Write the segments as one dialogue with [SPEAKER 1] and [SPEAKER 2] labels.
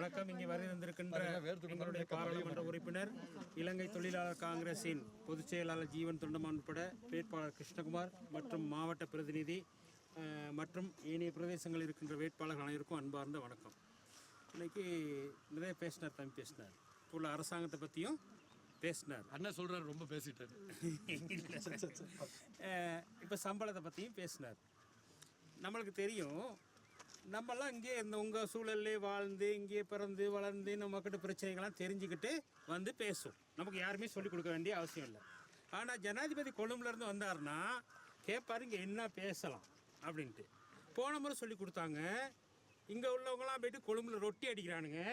[SPEAKER 1] வணக்கம். இங்கே வருகின்ற எங்களுடைய பாராளுமன்ற உறுப்பினர், இலங்கை தொழிலாளர் காங்கிரசின் பொதுச் செயலாளர் ஜீவன் தொண்டமான் உட்பட வேட்பாளர் கிருஷ்ணகுமார் மற்றும் மாவட்ட பிரதிநிதி மற்றும் ஏனைய பிரதேசங்களில் இருக்கின்ற வேட்பாளர்கள் அனைவருக்கும் அன்பார்ந்த வணக்கம். இன்றைக்கி நிறைய பேசினார், தம்பி பேசினார், இப்போ உள்ள அரசாங்கத்தை பற்றியும் பேசினார்.
[SPEAKER 2] அண்ணா சொல்கிறார், ரொம்ப பேசிட்டார்.
[SPEAKER 1] இப்போ சம்பளத்தை பற்றியும் பேசினார். நம்மளுக்கு தெரியும், நம்மெல்லாம் இங்கே இந்த உங்கள் சூழல்லே வாழ்ந்து இங்கே பிறந்து வளர்ந்து நம்மக்கிட்ட பிரச்சனைகள்லாம் தெரிஞ்சுக்கிட்டு வந்து பேசும். நமக்கு யாருமே சொல்லிக் கொடுக்க வேண்டிய அவசியம் இல்லை. ஆனால் ஜனாதிபதி கொழும்புலேருந்து வந்தார்னா கேட்பாரு இங்கே என்ன பேசலாம் அப்படின்ட்டு. போன முறை சொல்லி கொடுத்தாங்க. இங்கே உள்ளவங்களாம் போய்ட்டு கொழும்புல ரொட்டி அடிக்கிறானுங்க,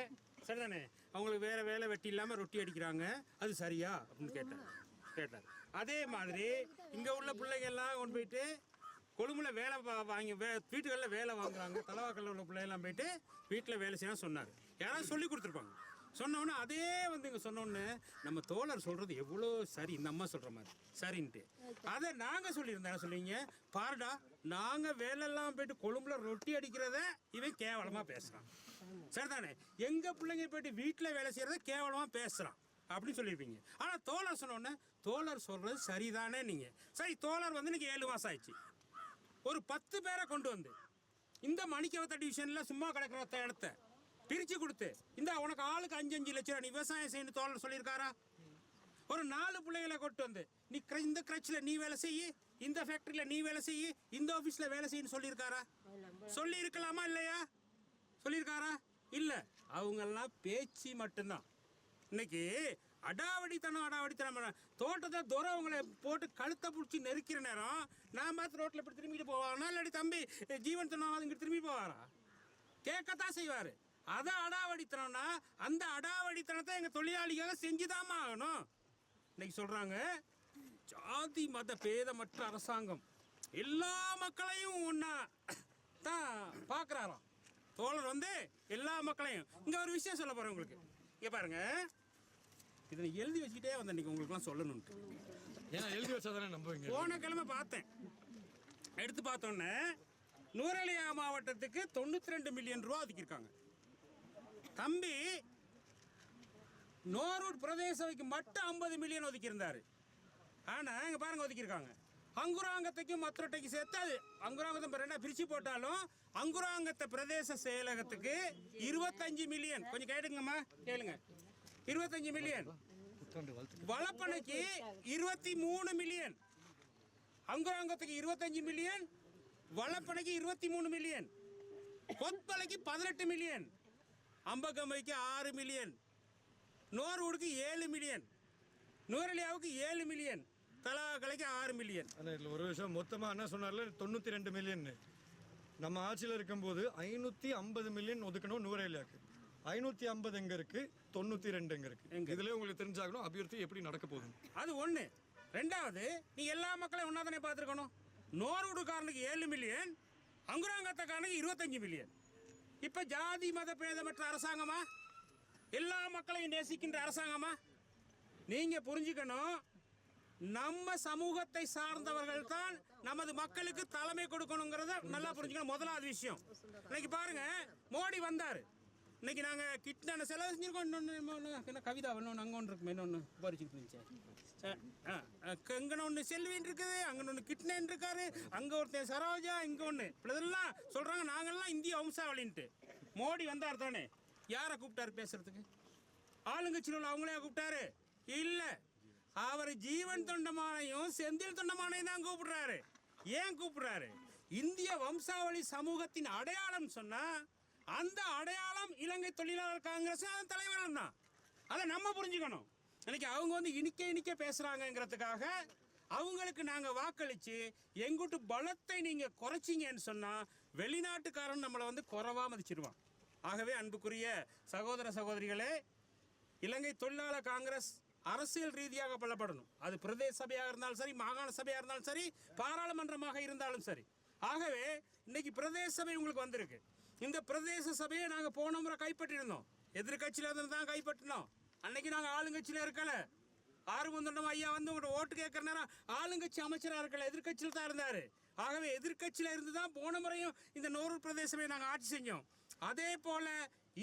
[SPEAKER 1] சரிதானே? அவங்களுக்கு வேறு வேலை வெட்டி இல்லாமல் ரொட்டி அடிக்கிறாங்க, அது சரியா அப்படின்னு கேட்டார். அதே மாதிரி இங்கே உள்ள பிள்ளைங்கள்லாம் கொண்டு போயிட்டு கொழும்புல வேலை வாங்கி வீட்டுகளில் வேலை வாங்குறாங்க. தலவாக்கல்ல உள்ள பிள்ளைகள்லாம் போயிட்டு வீட்டில் வேலை செய்யலாம் சொன்னார். யாராவது சொல்லி கொடுத்துருப்பாங்க. சொன்னோன்னே அதே வந்து இங்கே சொன்னோன்னு நம்ம தோழர் சொல்கிறது எவ்வளோ சரி, இந்த அம்மா சொல்கிற மாதிரி சரின்ட்டு அதை நாங்கள் சொல்லியிருந்தோம். என்ன சொல்லுவீங்க, பாருடா நாங்கள் வேலையெல்லாம் போயிட்டு கொழும்புல ரொட்டி அடிக்கிறத இவன் கேவலமாக பேசுகிறான், சரிதானே? எங்கள் பிள்ளைங்க போயிட்டு வீட்டில் வேலை செய்கிறத கேவலமாக பேசுகிறான் அப்படின்னு சொல்லியிருப்பீங்க. ஆனால் தோழர் சொன்னோன்னே தோழர் சொல்கிறது சரிதானே. நீங்கள் சரி, தோழர் வந்து இன்றைக்கி 7 மாதம் ஆயிடுச்சு. ஒரு 10 பேரை கொண்டு வந்து இந்த மணிக்கவத்த டிவிஷனில் சும்மா கிடக்கிற இடத்த பிரித்து கொடுத்து இந்த உனக்கு ஆளுக்கு 5-5 லட்சம் ரூபா நீ விவசாயம் செய்யணும் தோழர் சொல்லியிருக்காரா? ஒரு 4 பிள்ளைகளை கொண்டு வந்து நீ இந்த கிரச்சில் நீ வேலை செய்யி, இந்த ஃபேக்ட்ரியில் நீ வேலை செய்யி, இந்த ஆஃபீஸில் வேலை செய்யணும்னு சொல்லியிருக்காரா? சொல்லியிருக்கலாமா இல்லையா? சொல்லியிருக்காரா? இல்லை. அவங்கெல்லாம் பேச்சு மட்டும்தான். இன்னைக்கு அடாவடித்தனம் தோட்டத்தை துறை அவங்களை போட்டு கழுத்தை பிடிச்சி நெருக்கிற நேரம் நான் பார்த்து ரோட்டில் இப்படி திரும்பிட்டு போவானா, இல்லாட்டி தம்பி ஜீவன் சொன்னாலும் இங்கிட்டு திரும்பி போவாரா? கேட்கத்தான் செய்வார். அதை அடாவடித்தனம்னா அந்த அடாவடித்தனத்தை எங்கள் தொழிலாளிகளை செஞ்சுதாம்மா ஆகணும். இன்னைக்கு சொல்கிறாங்க ஜாதி மத பேதமற்ற அரசாங்கம் எல்லா மக்களையும் ஒன்றா தான் பார்க்குறாராம். தோழர் வந்து எல்லா மக்களையும். இங்கே ஒரு விஷயம் சொல்ல போகிறேன் உங்களுக்கு. இங்கே பாருங்கள், இதை எழுதி வச்சுக்கிட்டே வந்தேன் இன்றைக்கி உங்களுக்குலாம் சொல்லணுன்ட்டு.
[SPEAKER 2] ஏன்னா எழுதி வச்சா தானே நம்புவீங்க.
[SPEAKER 1] போன கிழமை பார்த்தேன், எடுத்து பார்த்தோன்னே நுவரெலியா மாவட்டத்துக்கு 92 மில்லியன் ரூபா ஒதுக்கியிருக்காங்க. தம்பி நோரூட் பிரதேச சபைக்கு மட்டும் 50 மில்லியன் ஒதுக்கியிருந்தார். ஆனால் இங்கே பாருங்கள் ஒதுக்கியிருக்காங்க. அங்குராங்கத்தைக்கும் மத்துரட்டைக்கு சேர்த்து அது அங்குராங்கத்தை ரெண்டாக பிரித்து போட்டாலும் அங்குராங்கத்தை பிரதேச செயலகத்துக்கு 25 மில்லியன். கொஞ்சம் கேட்டுங்கம்மா, கேளுங்க. 25 மில்லியன். வளப்பனைக்கு 23 மில்லியன். அங்குராங்கத்துக்கு 25 மில்லியன், வளப்பனைக்கு 23 மில்லியன், கொத்பலைக்கு 18 மில்லியன், அம்பகமைக்கு 6 மில்லியன், நோர்வூடுக்கு 7 மில்லியன், நுவரெலியாவுக்கு 7 மில்லியன், தலாக்கலைக்கு 6 மில்லியன்.
[SPEAKER 2] ஒரு விஷயம் மொத்தமாக என்ன சொன்னார்ல, 92 மில்லியன். நம்ம ஆட்சியில் இருக்கும்போது 550 மில்லியன் ஒதுக்கணும் நுவரெலியாவுக்கு. 550 எங்கே இருக்குது, 92 எங்கே இருக்குது? இதில் உங்களுக்கு தெரிஞ்சாகணும் அபிவிருத்தி எப்படி நடக்க போகுது.
[SPEAKER 1] அது ஒன்று. ரெண்டாவது, நீ எல்லா மக்களையும் ஒன்றா தானே பார்த்துருக்கணும். நோர்வூடுக்காரனுக்கு 7 மில்லியன், அங்குராங்கத்தக்காரனுக்கு 25 மில்லியன். இப்போ ஜாதி மத பேதமற்ற அரசாங்கமா, எல்லா மக்களையும் நேசிக்கின்ற அரசாங்கமா? நீங்கள் புரிஞ்சுக்கணும், நம்ம சமூகத்தை சார்ந்தவர்கள் தான் நமது மக்களுக்கு தலைமை கொடுக்கணுங்கிறத நல்லா புரிஞ்சுக்கணும். முதலாவது விஷயம். இன்னைக்கு பாருங்க, மோடி வந்தார். இன்னைக்கு நாங்கள் கிட்ன செலவு செஞ்சுருக்கோம். இன்னொன்று கவிதா இன்னொன்று அங்கே ஒன்று இருக்குமே, இன்னொன்று பறிச்சுட்டு இருந்துச்சு. இங்கே ஒன்று செல்வின் இருக்குது, அங்கே ஒன்று கிட்னன் இருக்காரு, அங்கே ஒருத்தன் சரோஜா, இங்கே ஒன்று. இப்படிதெல்லாம் சொல்கிறாங்க நாங்கள்லாம் இந்திய வம்சாவளின்ட்டு. மோடி வந்தார் தானே, யாரை கூப்பிட்டாரு பேசுறதுக்கு? ஆளுங்கட்சியில் உள்ள அவங்களே கூப்பிட்டாரு? இல்லை, அவர் ஜீவன் தொண்டமானையும் செந்தில் தொண்டமானையும் தான் கூப்பிடுறாரு. ஏன் கூப்பிடுறாரு? இந்திய வம்சாவளி சமூகத்தின் அடையாளம் சொன்னால் அந்த அடையாளம் இலங்கை தொழிலாளர் காங்கிரஸ் அதன் தலைவர்கள் தான். அதை நம்ம புரிஞ்சுக்கணும். இன்னைக்கு அவங்க வந்து இனிக்க பேசுகிறாங்கங்கிறதுக்காக அவங்களுக்கு நாங்கள் வாக்களித்து எங்கிட்ட பலத்தை நீங்கள் குறைச்சிங்கன்னு சொன்னால் வெளிநாட்டுக்காரன் நம்மளை வந்து குறைவாக மதிச்சிடுவான். ஆகவே அன்புக்குரிய சகோதர சகோதரிகளே, இலங்கை தொழிலாளர் காங்கிரஸ் அரசியல் ரீதியாக பலப்படணும். அது பிரதேச சபையாக இருந்தாலும் சரி, மாகாண சபையாக இருந்தாலும் சரி, பாராளுமன்றமாக இருந்தாலும் சரி. ஆகவே இன்னைக்கு பிரதேச சபை உங்களுக்கு வந்திருக்கு. இந்த பிரதேச சபையை நாங்கள் போன முறை கைப்பற்றியிருந்தோம். எதிர்கட்சியில் இருந்து தான் கைப்பற்றினோம். அன்னைக்கு நாங்கள் ஆளுங்கட்சியில் இருக்கல. ஆறுமுகந்தண்டம் ஐயா வந்து உங்கள்கிட்ட ஓட்டு கேட்குற நேரம் ஆளுங்கட்சி அமைச்சராக இருக்கல, எதிர்கட்சியில் தான் இருந்தார். ஆகவே எதிர்கட்சியில் இருந்து தான் போன முறையும் இந்த நோரூர் பிரதேச சபையை நாங்கள் ஆட்சி செஞ்சோம். அதே போல்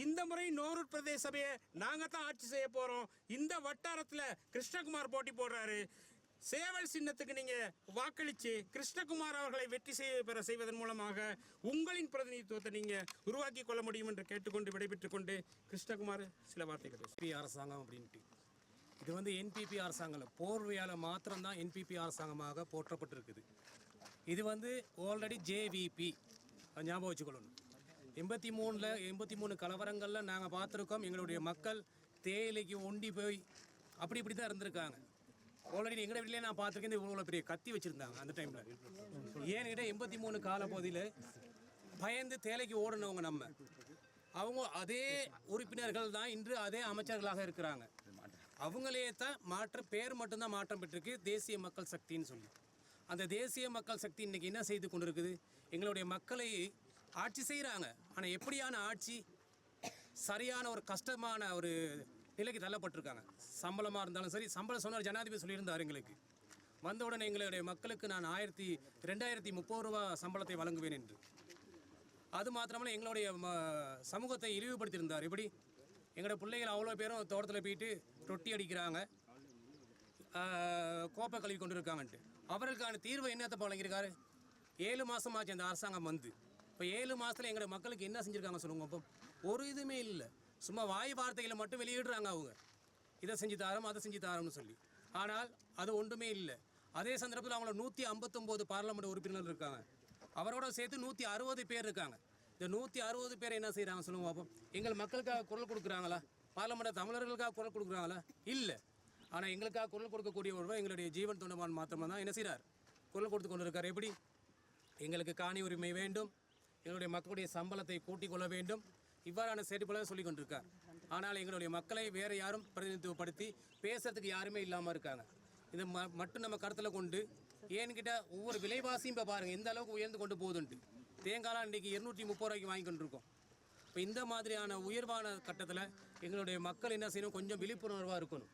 [SPEAKER 1] இந்த முறை நோரூர் பிரதேச சபையை நாங்கள் தான் ஆட்சி செய்ய போகிறோம். இந்த வட்டாரத்தில் கிருஷ்ணகுமார் போட்டி போடுறாரு. சேவல் சின்னத்துக்கு நீங்கள் வாக்களித்து கிருஷ்ணகுமார் அவர்களை வெற்றி பெற செய்வதன் மூலமாக உங்களின் பிரதிநிதித்துவத்தை நீங்கள் உருவாக்கி கொள்ள முடியும் என்று கேட்டுக்கொண்டு விடைபெற்றுக் கொண்டு கிருஷ்ணகுமார் சில வார்த்தைகள்
[SPEAKER 3] என்பிபி அரசாங்கம் அப்படின்ட்டு இது வந்து என்பிபி அரசாங்கம் போர்வையால் மாத்திரம்தான் என்பிபி அரசாங்கமாக போற்றப்பட்டிருக்குது. இது வந்து ஆல்ரெடி ஜேவிபி ஞாபகம் வச்சுக்கொள்ளணும். 83 கலவரங்களில் நாங்கள் பார்த்துருக்கோம். எங்களுடைய மக்கள் தேயிலைக்கு ஒண்டி போய் இப்படி தான் இருந்திருக்காங்க. ஆல்ரெடி எங்கள் வீட்டிலே நான் பார்த்துருக்கேன். இவ்வளோ பெரிய கத்தி வச்சுருந்தாங்க அந்த டைமில். ஏன்னு கேட்டால் 83 காலப்பகுதியில் பயந்து தேலைக்கு ஓடினவங்க நம்ம. அவங்க அதே உறுப்பினர்கள் தான் இன்று அதே அமைச்சர்களாக இருக்கிறாங்க. அவங்களே தான் பேர் மட்டும்தான் மாற்றம் பெற்றிருக்கு, தேசிய மக்கள் சக்தின்னு சொல்லி. அந்த தேசிய மக்கள் சக்தி இன்றைக்கி என்ன செய்து கொண்டு இருக்குது, எங்களுடைய மக்களை ஆட்சி செய்கிறாங்க. ஆனால் எப்படியான ஆட்சி, சரியான ஒரு கஷ்டமான ஒரு நிலைக்கு தள்ளப்பட்டிருக்காங்க. சம்பளமாக இருந்தாலும் சரி, சம்பளம் சொன்னார் ஜனாதிபதி சொல்லியிருந்தார் எங்களுக்கு. வந்த உடனே எங்களுடைய மக்களுக்கு நான் 2030 ரூபா சம்பளத்தை வழங்குவேன் என்று. அது மாத்திரமல்ல, எங்களுடைய சமூகத்தை இழிவுபடுத்தியிருந்தார். எப்படி எங்களோட பிள்ளைகள் அவ்வளோ பேரும் தோட்டத்தில் போயிட்டு ரொட்டி அடிக்கிறாங்க, கோப்பை கழுவி கொண்டு இருக்காங்கன்ட்டு. அவர்களுக்கான தீர்வை என்னத்தை வழங்கியிருக்காரு? 7 மாதம் ஆச்சு அந்த அரசாங்கம் வந்து. இப்போ 7 மாதத்தில் எங்களோட மக்களுக்கு என்ன செஞ்சுருக்காங்க சொல்லுங்க. அப்போ ஒரு இதுவுமே இல்லை. சும்மா வாய் வார்த்தைகளை மட்டும் வெளியிடுறாங்க. அவங்க இதை செஞ்சு தாரோம், அதை செஞ்சு தாரோம்னு சொல்லி. ஆனால் அது ஒன்றுமே இல்லை. அதே சந்தர்ப்பத்தில் அவங்கள 159 பார்லமெண்ட் உறுப்பினர்கள் இருக்காங்க. அவரோட சேர்த்து 160 பேர் இருக்காங்க. இந்த 160 பேர் என்ன செய்கிறாங்க சொல்லுங்க பார்ப்போம். எங்கள் மக்களுக்காக குரல் கொடுக்குறாங்களா? பார்லமெண்ட் தமிழர்களுக்காக குரல் கொடுக்குறாங்களா? இல்லை. ஆனால் எங்களுக்காக குரல் கொடுக்கக்கூடிய ஒருவர் எங்களுடைய ஜீவன் தொண்டமான் மாத்திரமா தான் என்ன செய்கிறார், குரல் கொடுத்து கொண்டு இருக்கார். எப்படி எங்களுக்கு காணி உரிமை வேண்டும், எங்களுடைய மக்களுடைய சம்பளத்தை கூட்டிக் கொள்ள வேண்டும், இவ்வாறான செயல்களை சொல்லி கொண்டிருக்கார். ஆனால் எங்களுடைய மக்களை வேறு யாரும் பிரதிநிதித்துவப்படுத்தி பேசுறதுக்கு யாருமே இல்லாமல் இருக்காங்க. இதை மட்டும் நம்ம கருத்தில் கொண்டு, ஏன்கிட்ட ஒவ்வொரு விலைவாசியும் இப்போ பாருங்கள் எந்த அளவுக்கு உயர்ந்து கொண்டு போகுதுன்ட்டு. தேங்காய்லாம் இன்றைக்கி 230 ரூபாய்க்கு வாங்கி கொண்டிருக்கோம். இப்போ இந்த மாதிரியான உயர்வான கட்டத்தில் எங்களுடைய மக்கள் என்ன செய்யணும், கொஞ்சம் விழிப்புணர்வாக இருக்கணும்.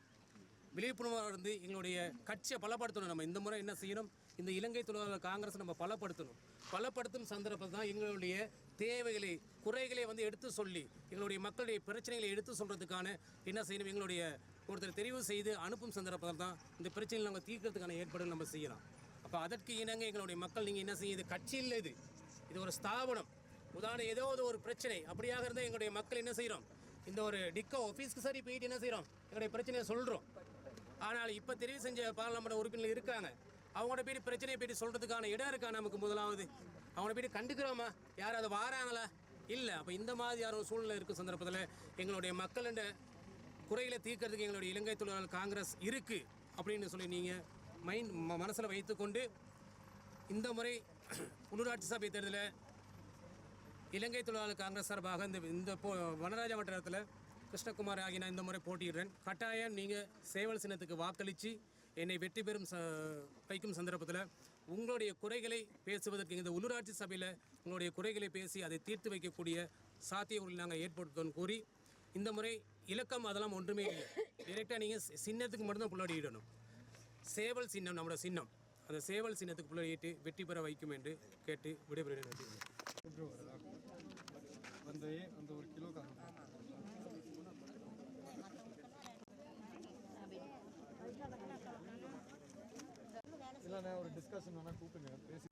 [SPEAKER 3] விழிப்புணர்வாக இருந்து எங்களுடைய கட்சியை பலப்படுத்தணும். நம்ம இந்த முறை என்ன செய்யணும், இந்த இலங்கை தொழிலாளர் காங்கிரஸ் நம்ம பலப்படுத்தணும். பலப்படுத்தும் சந்தர்ப்பத்தில் தான் எங்களுடைய தேவைகளை, குறைகளை வந்து எடுத்து சொல்லி, எங்களுடைய மக்களுடைய பிரச்சனைகளை எடுத்து சொல்கிறதுக்கான என்ன செய்யணும், எங்களுடைய ஒருத்தர் தெரிவு செய்து அனுப்பும் சந்தர்ப்பத்தில் தான் இந்த பிரச்சனைகளை நம்ம தீர்க்கிறதுக்கான ஏற்பாடுகள் நம்ம செய்யலாம். அப்போ அதற்கு இணங்க எங்களுடைய மக்கள் நீங்கள் என்ன செய்யுது, கட்சி இல்லை, இது ஒரு ஸ்தாபனம். உதாரணம் ஏதோ ஒரு பிரச்சனை அப்படியாக இருந்தால் எங்களுடைய மக்கள் என்ன செய்கிறோம், இந்த ஒரு டிக்கோ ஆஃபீஸ்க்கு சரி போயிட்டு என்ன செய்கிறோம், எங்களுடைய பிரச்சனையை சொல்கிறோம். ஆனால் இப்போ தெரிவு செஞ்ச பார்லமெண்ட் உறுப்பினர்கள் இருக்காங்க, அவங்களோட போய்ட்டு பிரச்சனையை போய்ட்டு சொல்கிறதுக்கான இடம் இருக்கா நமக்கு? முதலாவது அவங்கள போய்ட்டு கண்டுக்கிறோமா? யாரும் அதை வாராங்களா? இல்லை. அப்போ இந்த மாதிரியான ஒரு சூழ்நிலை இருக்கும் சந்தர்ப்பத்தில் எங்களுடைய மக்களின் குறைகளை தீர்க்கிறதுக்கு எங்களுடைய இலங்கை தொழிலாளர் காங்கிரஸ் இருக்குது அப்படின்னு சொல்லி நீங்கள் மனசில் வைத்துக்கொண்டு, இந்த முறை உள்ளூராட்சி சபை தேர்தலில் இலங்கை தொழிலாளர் காங்கிரஸ் சார்பாக இந்த வனராஜ வட்டாரத்தில் கிருஷ்ணகுமார் ஆகிய நான் இந்த முறை போட்டியிடுறேன். கட்டாயம் நீங்கள் சேவல் சின்னத்துக்கு வாக்களித்து என்னை வெற்றி பெறும் வைக்கும் சந்தர்ப்பத்தில் உங்களுடைய குறைகளை பேசுவதற்கு இந்த உள்ளூராட்சி சபையில் உங்களுடைய குறைகளை பேசி அதை தீர்த்து வைக்கக்கூடிய சாத்தியங்களை நாங்கள் ஏற்படுத்தோன்னு கூறி, இந்த முறை இலக்கம் அதெல்லாம் ஒன்றுமே இல்லை. டைரெக்டாக நீங்கள் சின்னத்துக்கு மட்டும்தான் புள்ளடியிடணும். சேவல் சின்னம் நம்மளோட சின்னம், அந்த சேவல் சின்னத்துக்கு புள்ளடியிட்டு வெற்றி பெற வைக்கும் என்று கேட்டு விடைபெறுகிறேன்.
[SPEAKER 2] அந்த ஒரு கிலோ இல்லை, நான் ஒரு டிஸ்கஷன் வேணால் கூப்பிடுங்க, பேசி